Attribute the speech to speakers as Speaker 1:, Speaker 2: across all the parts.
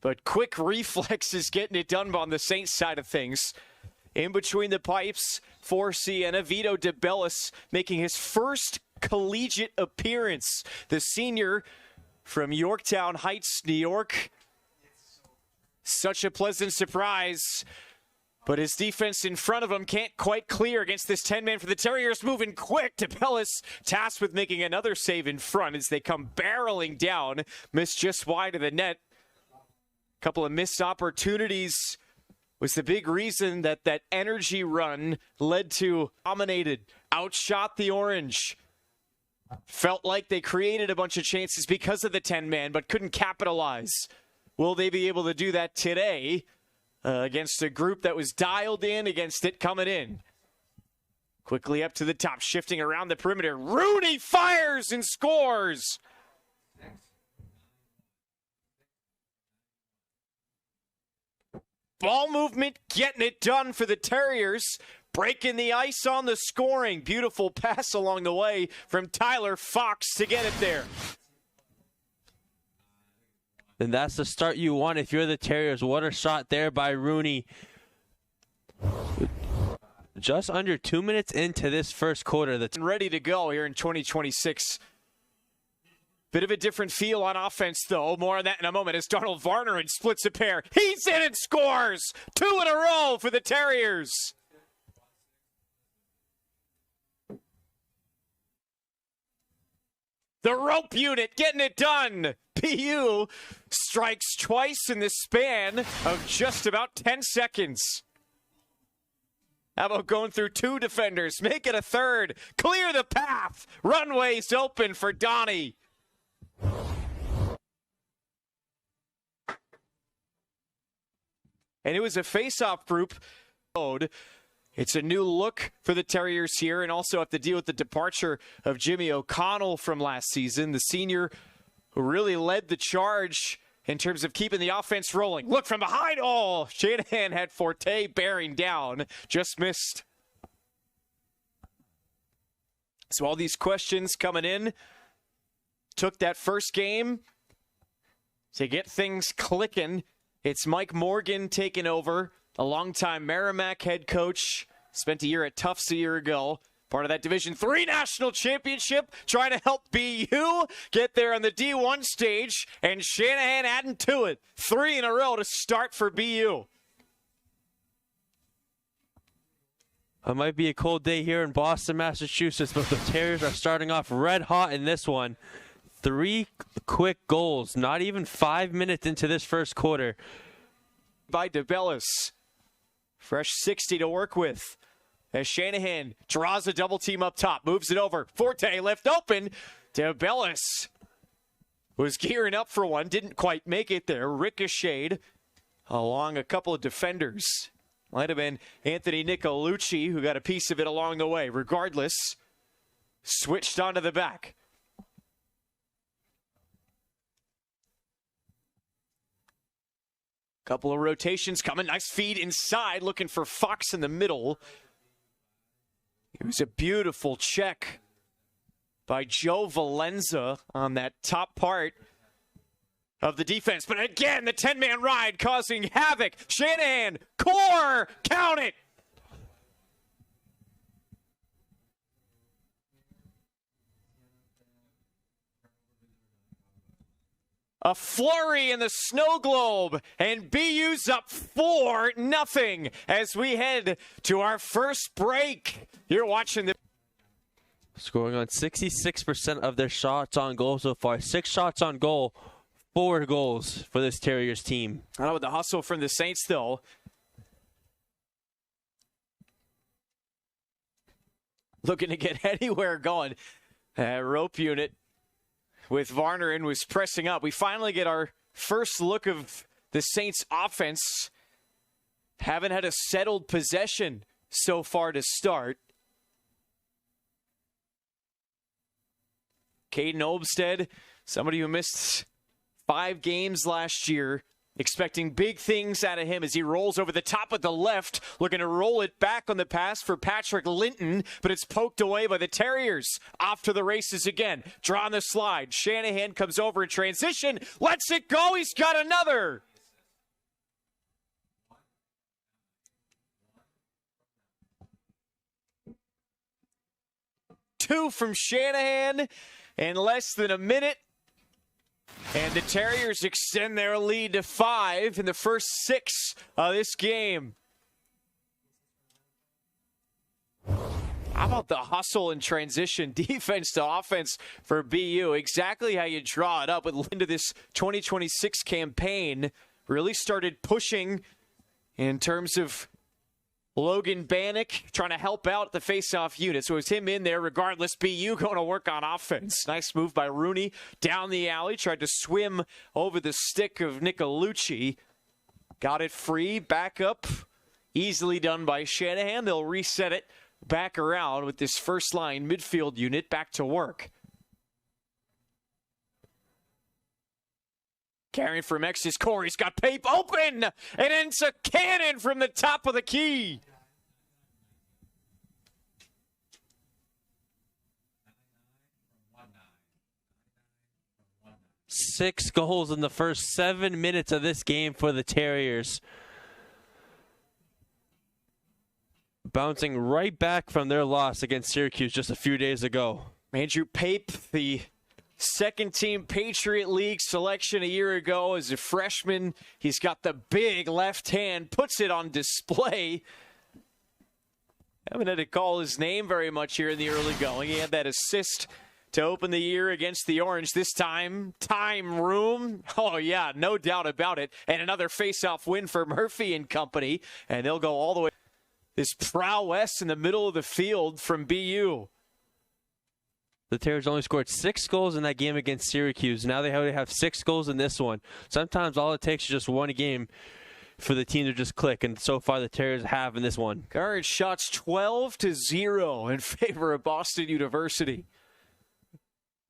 Speaker 1: But quick reflexes getting it done on the Saints side of things. In between the pipes for Siena, Vito DeBellis making his first collegiate appearance. The senior from Yorktown Heights, New York. Such a pleasant surprise. But his defense in front of him can't quite clear against this 10-man for the Terriers. Moving quick. DeBellis tasked with making another save in front as they come barreling down. Missed just wide of the net. Couple of missed opportunities was the big reason that energy run led to dominated. Outshot the Orange. Felt like they created a bunch of chances because of the 10-man, but couldn't capitalize. Will they be able to do that today against a group that was dialed in against it coming in? Quickly up to the top, shifting around the perimeter. Rooney fires and scores. Ball movement, getting it done for the Terriers. Breaking the ice on the scoring. Beautiful pass along the way from Tyler Fox to get it there.
Speaker 2: And that's the start you want if you're the Terriers. What a shot there by Rooney. Just under 2 minutes into this first quarter. That's
Speaker 1: ready to go here in 2026. Bit of a different feel on offense, though. More on that in a moment as Darnell Varner splits a pair. He's in and scores! 2 in a row for the Terriers. The rope unit getting it done. PU strikes twice in the span of just about 10 seconds. How about going through 2 defenders? Make it a third. Clear the path. Runways open for Donnie. And it was a face-off group. It's a new look for the Terriers here, and also have to deal with the departure of Jimmy O'Connell from last season, the senior who really led the charge in terms of keeping the offense rolling. Look from behind. Oh, Shanahan had Forte bearing down. Just missed. So all these questions coming in. Took that first game to get things clicking. It's Mike Morgan taking over, a longtime Merrimack head coach. Spent a year at Tufts a year ago. Part of that Division III national championship, trying to help BU get there on the D1 stage, and Shanahan adding to it. 3 in a row to start for BU.
Speaker 2: It might be a cold day here in Boston, Massachusetts, but the Terriers are starting off red hot in this one. 3 quick goals, not even 5 minutes into this first quarter.
Speaker 1: By DeBellis. Fresh 60 to work with. As Shanahan draws a double team up top, moves it over. Forte left open. DeBellis was gearing up for one, didn't quite make it there. Ricocheted along a couple of defenders. Might have been Anthony Nicolucci who got a piece of it along the way. Regardless, switched onto the back. Couple of rotations coming. Nice feed inside, looking for Fox in the middle. It was a beautiful check by Joe Valenza on that top part of the defense. But again, the 10-man ride causing havoc. Shanahan, core, count it. A flurry in the snow globe, and BU's up 4-0 as we head to our first break. You're watching the
Speaker 2: scoring on 66% of their shots on goal so far. 6 shots on goal, 4 goals for this Terriers team.
Speaker 1: I don't know, with the hustle from the Saints, though. Looking to get anywhere going. Rope unit with Varner in was pressing up. We finally get our first look of the Saints offense. Haven't had a settled possession so far to start. Caden Olmstead, somebody who missed 5 games last year, expecting big things out of him as he rolls over the top of the left, looking to roll it back on the pass for Patrick Linton, but it's poked away by the Terriers. Off to the races again. Draw on the slide. Shanahan comes over in transition, lets it go. He's got another. 2 from Shanahan in less than a minute. And the Terriers extend their lead to 5 in the first 6 of this game. How about the hustle and transition defense to offense for BU? Exactly how you draw it up into this 2026 campaign. Really started pushing in terms of Logan Bannock trying to help out the faceoff unit. So it was him in there regardless. BU going to work on offense. Nice move by Rooney down the alley. Tried to swim over the stick of Nicolucci. Got it free. Back up. Easily done by Shanahan. They'll reset it back around with this first line midfield unit back to work. Carrying from X's core. He's got Pape open. And it's a cannon from the top of the key.
Speaker 2: Six goals in the first 7 minutes of this game for the Terriers. Bouncing right back from their loss against Syracuse just a few days ago.
Speaker 1: Andrew Pape, the second-team Patriot League selection a year ago as a freshman. He's got the big left hand, puts it on display. Haven't had to call his name very much here in the early going. He had that assist to open the year against the Orange. This time room. Oh, yeah, no doubt about it. And another face-off win for Murphy and company. And they'll go all the way. This prowess in the middle of the field from BU.
Speaker 2: The Terriers only scored 6 goals in that game against Syracuse. Now they already have 6 goals in this one. Sometimes all it takes is just one game for the team to just click, and so far the Terriers have in this one.
Speaker 1: Courage shots 12-0 in favor of Boston University.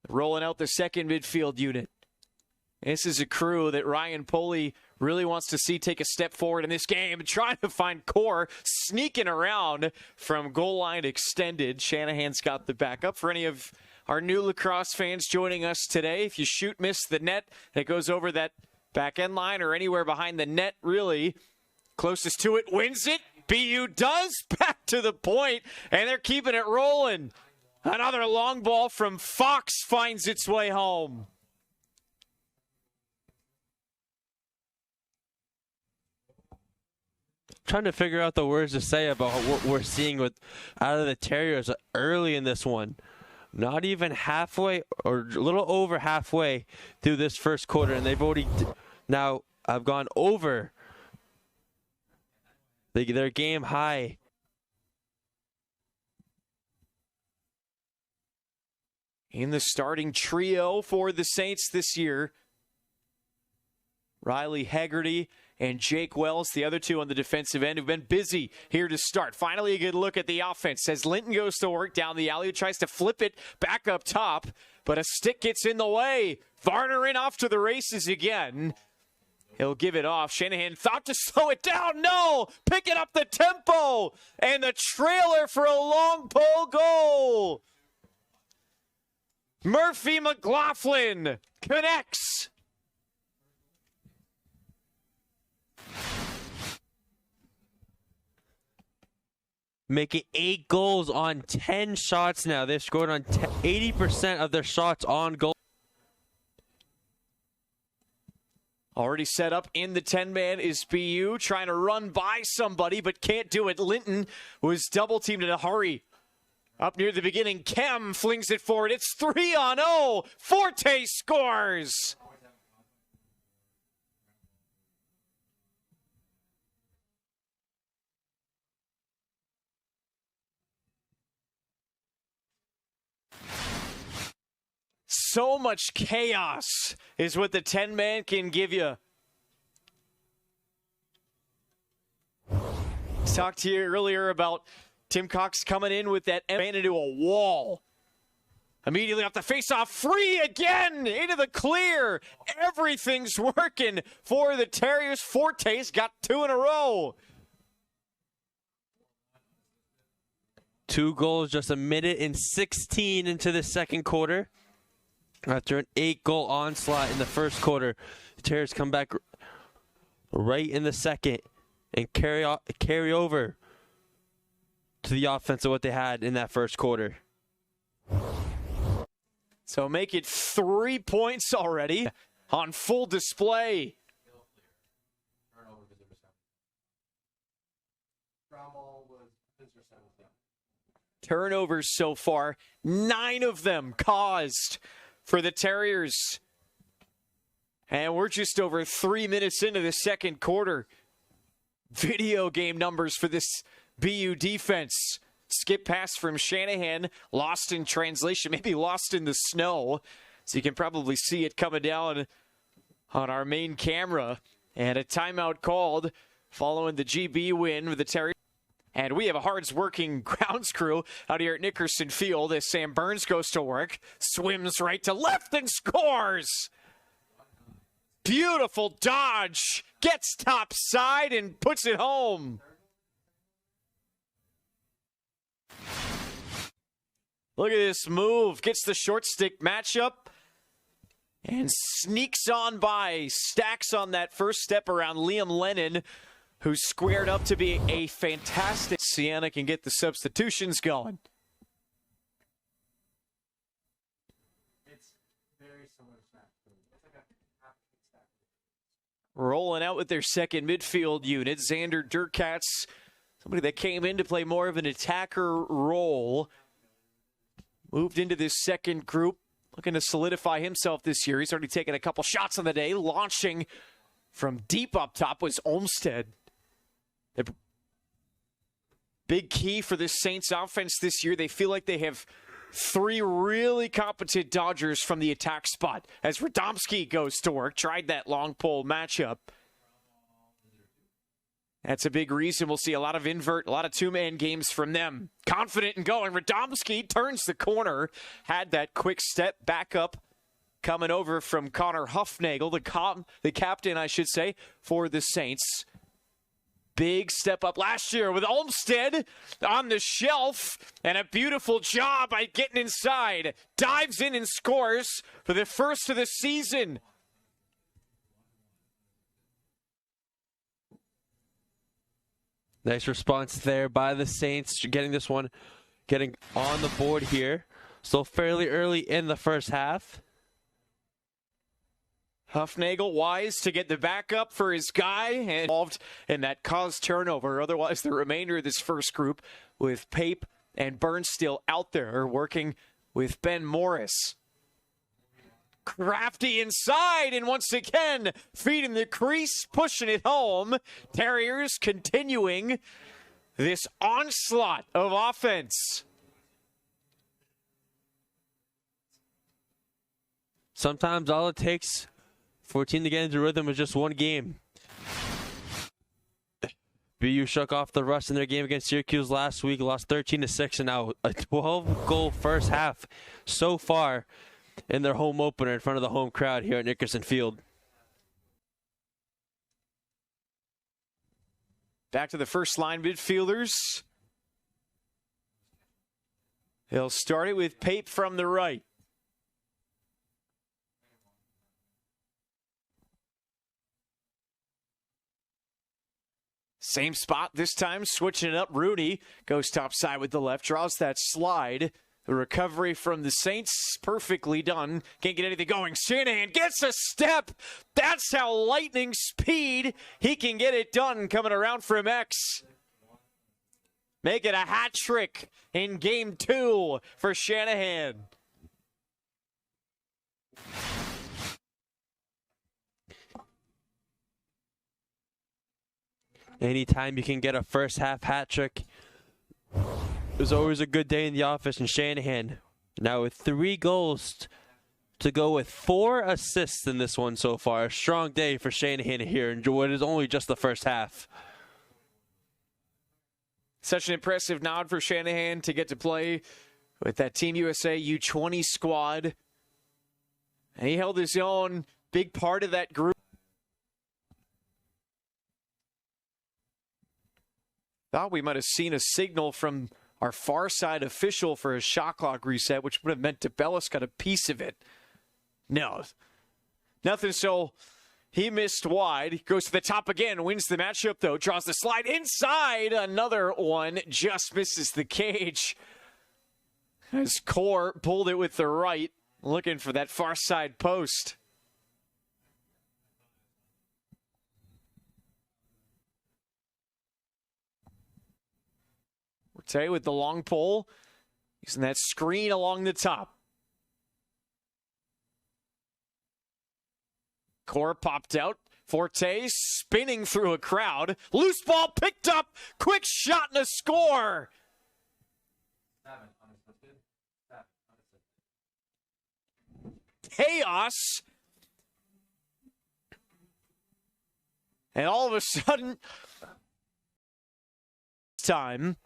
Speaker 1: Rolling out the second midfield unit. This is a crew that Ryan Poley really wants to see take a step forward in this game, trying to find core, sneaking around from goal line extended. Shanahan's got the backup. For any of our new lacrosse fans joining us today, if you miss the net that goes over that back end line or anywhere behind the net, really, closest to it wins it. BU does, back to the point, and they're keeping it rolling. Another long ball from Fox finds its way home.
Speaker 2: Trying to figure out the words to say about what we're seeing out of the Terriers early in this one. Not even halfway, or a little over halfway through this first quarter, and they've already now have gone over their game high.
Speaker 1: In the starting trio for the Saints this year, Riley Haggerty and Jake Wells, the other two on the defensive end, have been busy here to start. Finally, a good look at the offense. As Linton goes to work down the alley, tries to flip it back up top, but a stick gets in the way. Varner in off to the races again. He'll give it off. Shanahan thought to slow it down. No! Picking up the tempo! And the trailer for a long pole goal! Murphy McLaughlin connects.
Speaker 2: Making 8 goals on 10 shots now. They've scored on 80% of their shots on goal.
Speaker 1: Already set up in the 10-man is BU, trying to run by somebody, but can't do it. Linton was double-teamed in a hurry. Up near the beginning, Kem flings it forward. It's 3-0. Forte scores. So much chaos is what the 10-man can give you. Talked to you earlier about Tim Cox coming in with that man into a wall. Immediately off the faceoff, free again into the clear. Everything's working for the Terriers. Forte's got 2 in a row.
Speaker 2: 2 goals, just a minute and 16 into the second quarter. After an 8-goal onslaught in the first quarter, the Terriers come back right in the second and carry over to the offense of what they had in that first quarter.
Speaker 1: So make it 3 points already on full display. Turnovers so far, 9 of them caused for the Terriers. And we're just over 3 minutes into the second quarter. Video game numbers for this BU defense. Skip pass from Shanahan, lost in translation, maybe lost in the snow. So you can probably see it coming down on our main camera. And a timeout called following the GB win with the Terriers. And we have a hard-working grounds crew out here at Nickerson Field as Sam Burns goes to work, swims right to left and scores. Beautiful dodge, gets top side and puts it home. Look at this move, gets the short stick matchup and sneaks on by, stacks on that first step around Liam Lennon, who squared up to be a fantastic. Siena can get the substitutions going. It's very similar to rolling out with their second midfield unit, Xander Durkatz, somebody that came in to play more of an attacker role. Moved into this second group, looking to solidify himself this year. He's already taken a couple shots on the day. Launching from deep up top was Olmstead. The big key for this Saints offense this year, they feel like they have 3 really competent dodgers from the attack spot. As Radomski goes to work, tried that long pole matchup. That's a big reason we'll see a lot of invert, a lot of two-man games from them. Confident in going. Radomski turns the corner, had that quick step back up, coming over from Connor Huffnagel, the captain, I should say, for the Saints. Big step up last year with Olmstead on the shelf, and a beautiful job by getting inside. Dives in and scores for the first of the season.
Speaker 2: Nice response there by the Saints, getting this one, getting on the board here. Still fairly early in the first half.
Speaker 1: Huffnagel wise to get the backup for his guy and involved in that caused turnover. Otherwise, the remainder of this first group with Pape and Burns still out there working with Ben Morris. Crafty inside, and once again, feeding the crease, pushing it home. Terriers continuing this onslaught of offense.
Speaker 2: Sometimes all it takes for a team to get into rhythm is just one game. BU shook off the rust in their game against Syracuse last week, lost 13-6, and now a 12-goal first half so far in their home opener in front of the home crowd here at Nickerson Field.
Speaker 1: Back to the first line midfielders. He'll start it with Pape from the right. Same spot this time, switching it up. Rooney goes topside with the left, draws that slide. The recovery from the Saints, perfectly done. Can't get anything going. Shanahan gets a step. That's how lightning speed he can get it done coming around from X. Make it a hat trick in game 2 for Shanahan.
Speaker 2: Anytime you can get a first half hat trick, it's always a good day in the office. And Shanahan now with 3 goals to go with 4 assists in this one so far. A strong day for Shanahan here in what is only just the first half.
Speaker 1: Such an impressive nod for Shanahan to get to play with that Team USA U20 squad. And he held his own, big part of that group. Thought we might have seen a signal from our far side official for a shot clock reset, which would have meant DeBellis got a piece of it. No, nothing. So he missed wide. Goes to the top again. Wins the matchup, though. Draws the slide inside. Another one. Just misses the cage. As Core pulled it with the right. looking for that far side post. Forte with the long pole, using that screen along the top. Core popped out. Forte spinning through a crowd. Loose ball picked up. Quick shot and a score. Chaos. And all of a sudden, time.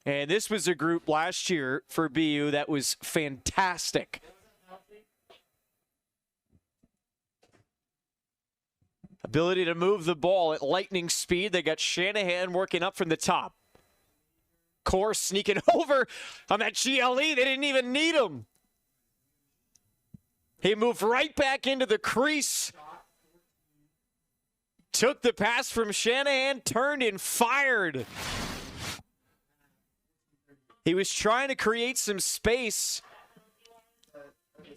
Speaker 1: And this was a group last year for BU that was fantastic. Ability to move the ball at lightning speed. They got Shanahan working up from the top. Core sneaking over on that GLE. They didn't even need him. He moved right back into the crease. Took the pass from Shanahan, turned and fired. He was trying to create some space.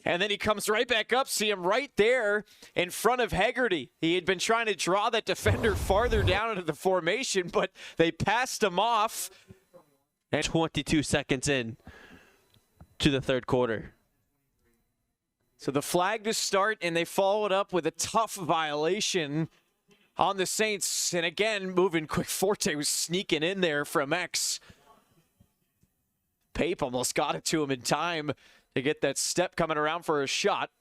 Speaker 1: And then he comes right back up. See him right there in front of Hegarty. He had been trying to draw that defender farther down into the formation, but they passed him off.
Speaker 2: And 22 seconds in to the third quarter.
Speaker 1: So the flag to start, and they followed up with a tough violation on the Saints. And again, moving quick. Forte was sneaking in there from X. Pape almost got it to him in time to get that step coming around for a shot.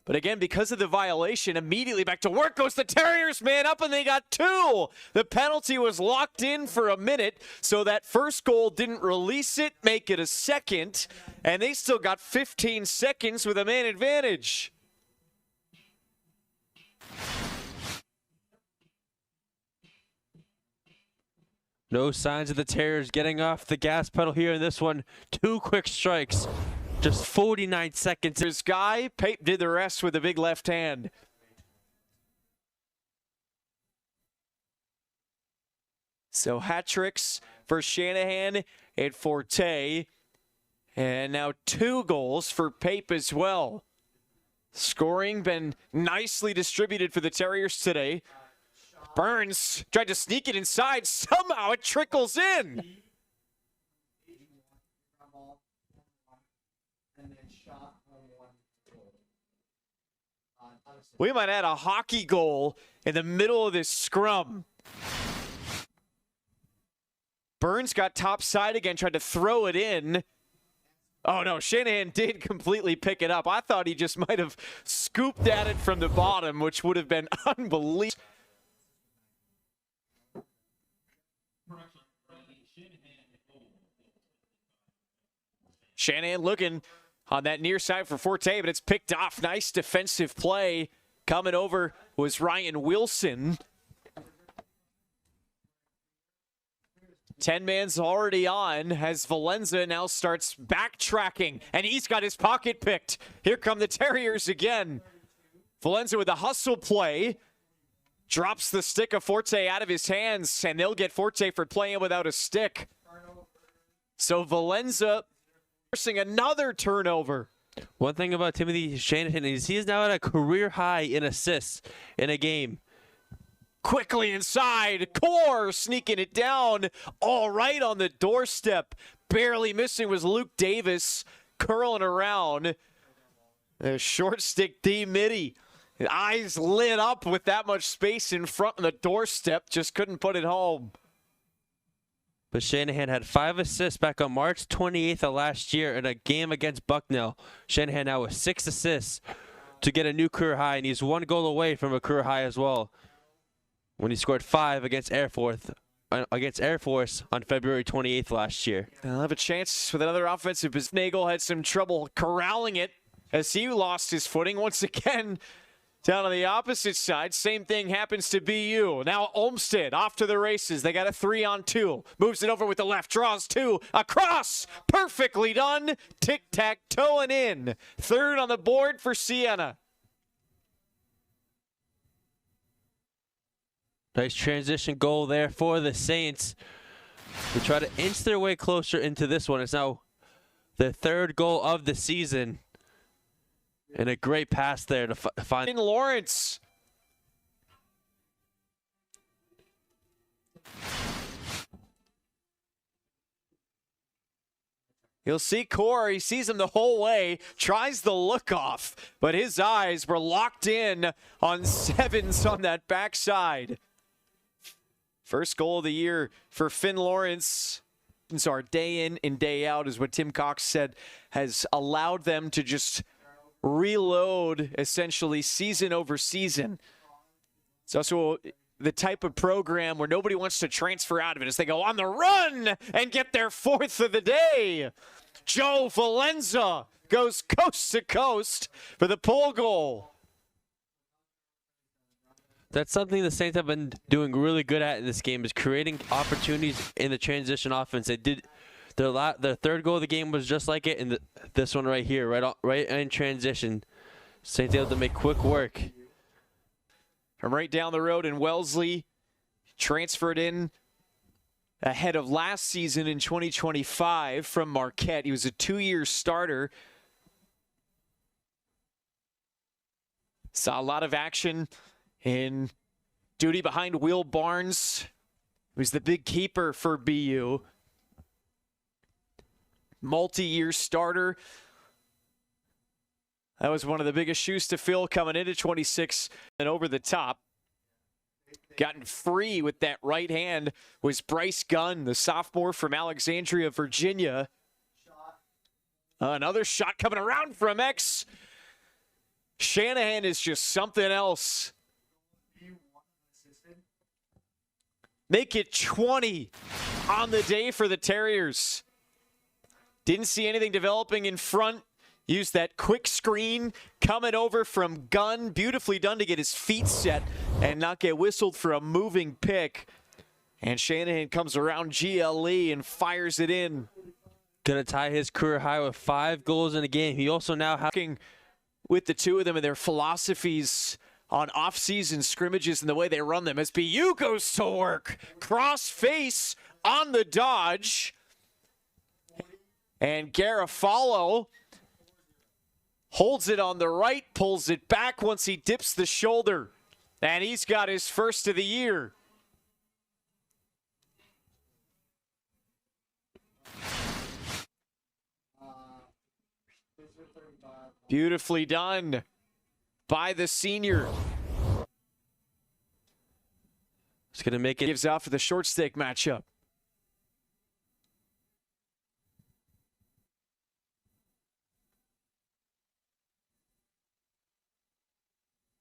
Speaker 1: But again, because of the violation, immediately back to work goes the Terriers, man up, and they got two. The penalty was locked in for a minute, so that first goal didn't release it, make it a second, and they still got 15 seconds with a man advantage.
Speaker 2: No signs of the Terriers getting off the gas pedal here in this one. Two quick strikes. Just 49 seconds.
Speaker 1: This guy, Pape did the rest with a big left hand. So hat tricks for Shanahan and Forte. And now 2 goals for Pape as well. Scoring been nicely distributed for the Terriers today. Burns tried to sneak it inside. Somehow it trickles in. We might add a hockey goal in the middle of this scrum. Burns got top side again, tried to throw it in. Oh no, Shanahan did completely pick it up. I thought he just might have scooped at it from the bottom, which would have been unbelievable. Shanahan looking on that near side for Forte, but it's picked off. Nice defensive play. Coming over was Ryan Wilson. 10 man's already on as Valenza now starts backtracking, and he's got his pocket picked. Here come the Terriers again. Valenza with a hustle play. Drops the stick of Forte out of his hands, and they'll get Forte for playing without a stick. So Valenza forcing another turnover.
Speaker 2: One thing about Timothy Shanahan is he is now at a career high in assists in a game.
Speaker 1: Quickly inside, Core sneaking it down, all right on the doorstep. Barely missing was Luke Davis, curling around. A short stick D midi. Eyes lit up with that much space in front of the doorstep, just couldn't put it home.
Speaker 2: But Shanahan had 5 assists back on March 28th of last year in a game against Bucknell. Shanahan now with 6 assists to get a new career high, and he's 1 goal away from a career high as well when he scored 5 against Air Force on February 28th last year.
Speaker 1: They'll have a chance with another offensive. Nagel had some trouble corralling it as he lost his footing once again. Down on the opposite side, same thing happens to BU. Now Olmsted off to the races. They got a 3-on-2. Moves it over with the left, draws 2. Across! Perfectly done. Tic-tac-toeing in. 3rd on the board for Siena.
Speaker 2: Nice transition goal there for the Saints. They try to inch their way closer into this one. It's now their third goal of the season. And a great pass there to find
Speaker 1: Lawrence. You'll see Corey, sees him the whole way, tries the look off, but his eyes were locked in on Sevens on that backside. First goal of the year for Finn Lawrence. So our day in and day out is what Tim Cox said has allowed them to just reload essentially season over season. It's also the type of program where nobody wants to transfer out of it as they go on the run and get their fourth of the day. Joe Valenza goes coast to coast for the pole goal.
Speaker 2: That's something the Saints have been doing really good at in this game, is creating opportunities in the transition offense. They did their third goal of the game was just like it, and this one right here, right in transition. Saints able to make quick work.
Speaker 1: From right down the road in Wellesley, transferred in ahead of last season in 2025 from Marquette. He was a 2-year starter. Saw a lot of action in duty behind Will Barnes, who's the big keeper for BU. Multi-year starter. That was one of the biggest shoes to fill coming into 26 and over the top. Gotten free with that right hand was Bryce Gunn, the sophomore from Alexandria, Virginia. Another shot coming around from X. Shanahan is just something else. Make it 20 on the day for the Terriers. Didn't see anything developing in front. Used that quick screen coming over from Gunn. Beautifully done to get his feet set and not get whistled for a moving pick. And Shanahan comes around GLE and fires it in.
Speaker 2: Gonna tie his career high with 5 goals in a game. He also now has
Speaker 1: with the two of them and their philosophies on off-season scrimmages and the way they run them as BU goes to work. Cross face on the dodge. And Garofalo holds it on the right, pulls it back once he dips the shoulder. And he's got his first of the year. Beautifully done by the senior.
Speaker 2: It's going to make it.
Speaker 1: Gives out for the short stick matchup.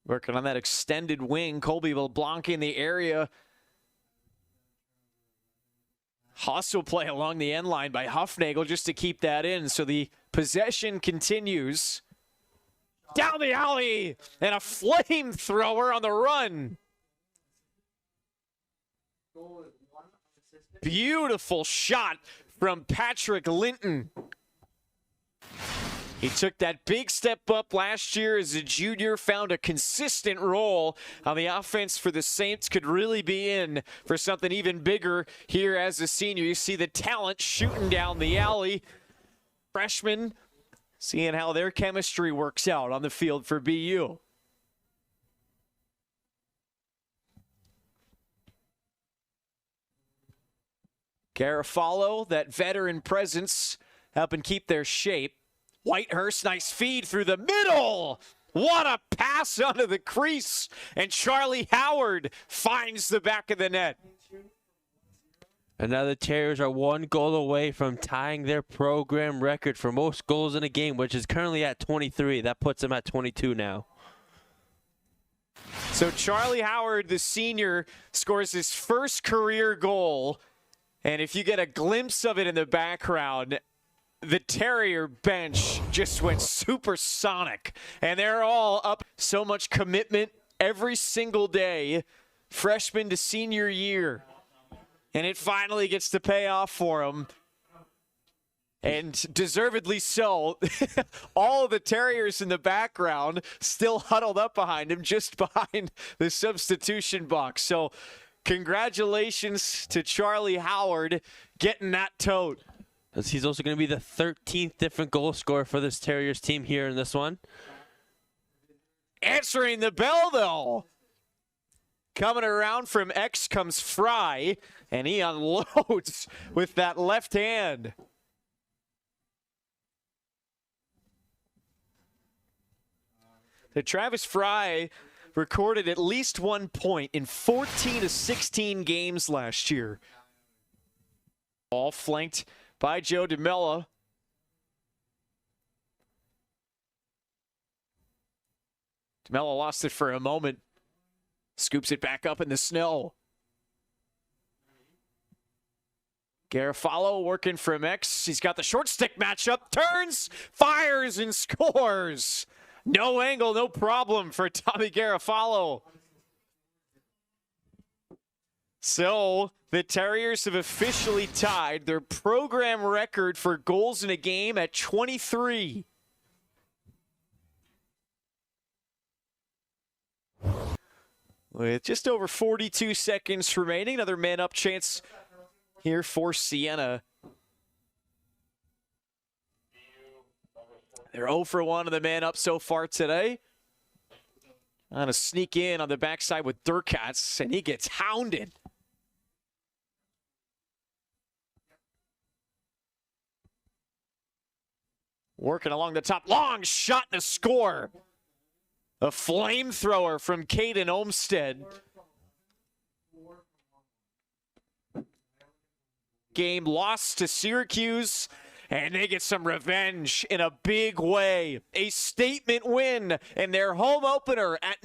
Speaker 1: Working on that extended wing. Colby LeBlanc in the area. Hostile play along the end line by Huffnagel just to keep that in. So the possession continues. Down the alley. And a flamethrower on the run. Beautiful shot from Patrick Linton. He took that big step up last year as a junior, found a consistent role on the offense for the Saints, could really be in for something even bigger here as a senior. You see the talent shooting down the alley. Freshmen seeing how their chemistry works out on the field for BU. Garofalo, that veteran presence, helping keep their shape. Whitehurst, nice feed through the middle. What a pass onto the crease. And Charlie Howard finds the back of the net.
Speaker 2: And now the Terriers are 1 goal away from tying their program record for most goals in a game, which is currently at 23. That puts them at 22 now.
Speaker 1: So Charlie Howard, the senior, scores his first career goal. And if you get a glimpse of it in the background, the Terrier bench just went supersonic. And they're all up. So much commitment every single day, freshman to senior year. And it finally gets to pay off for them. And deservedly so. All of the Terriers in the background still huddled up behind him, just behind the substitution box. So congratulations to Charlie Howard getting that tote.
Speaker 2: As he's also going to be the 13th different goal scorer for this Terriers team here in this one.
Speaker 1: Answering the bell, though. Coming around from X comes Fry, and he unloads with that left hand. So Travis Fry recorded at least 1 point in 14 of 16 games last year. All flanked by Joe DeMella. DeMella lost it for a moment. Scoops it back up in the snow. Garofalo working from X. He's got the short stick matchup. Turns, fires, and scores. No angle, no problem for Tommy Garofalo. So the Terriers have officially tied their program record for goals in a game at 23. With just over 42 seconds remaining, another man-up chance here for Siena. They're 0 for 1 on the man-up so far today. On a sneak in on the backside with Durkatz, and he gets hounded. Working along the top, long shot and a score. A flamethrower from Caden Olmstead. Game lost to Syracuse, and they get some revenge in a big way. A statement win in their home opener at